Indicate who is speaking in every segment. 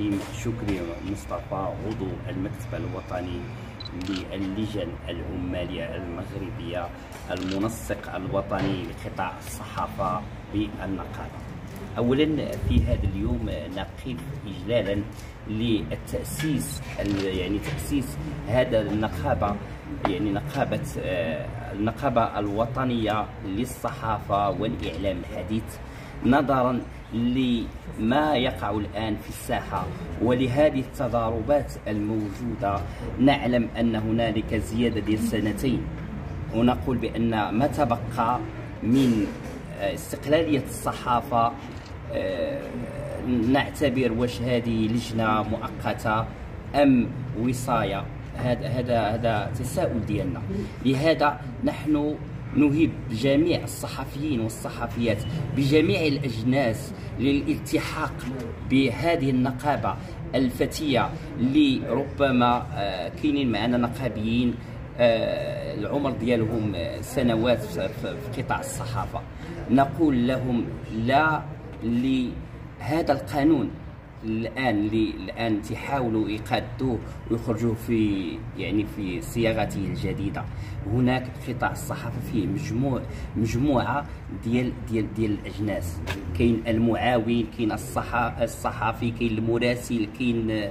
Speaker 1: الكريم شكري مصطفى عضو المكتب الوطني للجان العمالية المغربية، المنسق الوطني لقطاع الصحافة بالنقابة. أولا في هذا اليوم نقف إجلالا للتأسيس تأسيس هذا النقابة، النقابة الوطنية للصحافة والإعلام الحديث، نظرا لما يقع الآن في الساحة ولهذه التضاربات الموجودة. نعلم أن هنالك زيادة ديال سنتين، ونقول بأن ما تبقى من استقلالية الصحافة نعتبر واش هذه لجنة مؤقتة أم وصاية. هذا تساؤل ديالنا. لهذا نحن نهيب جميع الصحفيين والصحفيات بجميع الأجناس للالتحاق بهذه النقابة الفتية، اللي ربما كاينين معنا نقابيين العمر ديالهم سنوات في قطاع الصحافة. نقول لهم لا لهذا القانون الآن تحاولوا إيقادوه ويخرجوه في صياغته الجديدة. هناك قطاع الصحافة فيه مجموعة ديال الأجناس، كاين المعاون، كاين الصحفي، كاين المراسل، كاين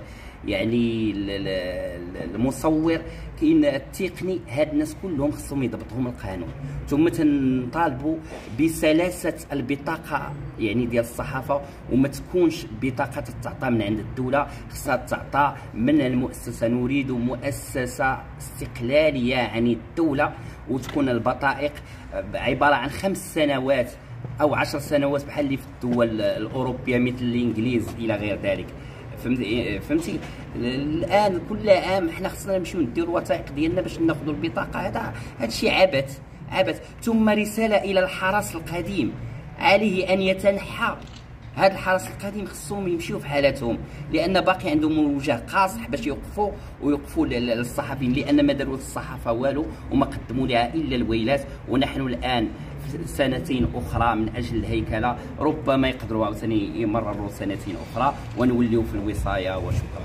Speaker 1: المصور، كاين التقني. هاد الناس كلهم خصهم يضبطهم القانون. ثم تنطالبوا بسلاسة البطاقة ديال الصحافة، وما تكونش بطاقة تتعطى من عند الدولة، خصها تعطى من المؤسسة. نريد مؤسسة استقلالية عن الدولة، وتكون البطائق عبارة عن 5 سنوات أو 10 سنوات بحال اللي في الدول الأوروبية مثل الإنجليز إلى غير ذلك. فهمتي؟ الان كل عام حنا خصنا نمشيو نديروا الوثائق ديالنا باش ناخذوا البطاقه. هذا شيء عبث. ثم رساله الى الحرس القديم، عليه ان يتنحى. هذا الحرس القديم خصهم يمشيو في حالتهم، لان باقي عندهم وجه قاصح باش يوقفوا للصحفيين، لان ما داروا الصحافه والو وما قدموا لها الا الويلات. ونحن الان سنتين اخرى من اجل الهيكله، ربما يقدروا عاوتاني يمرروا سنتين اخرى ونوليو في الوصايه. وشكرا.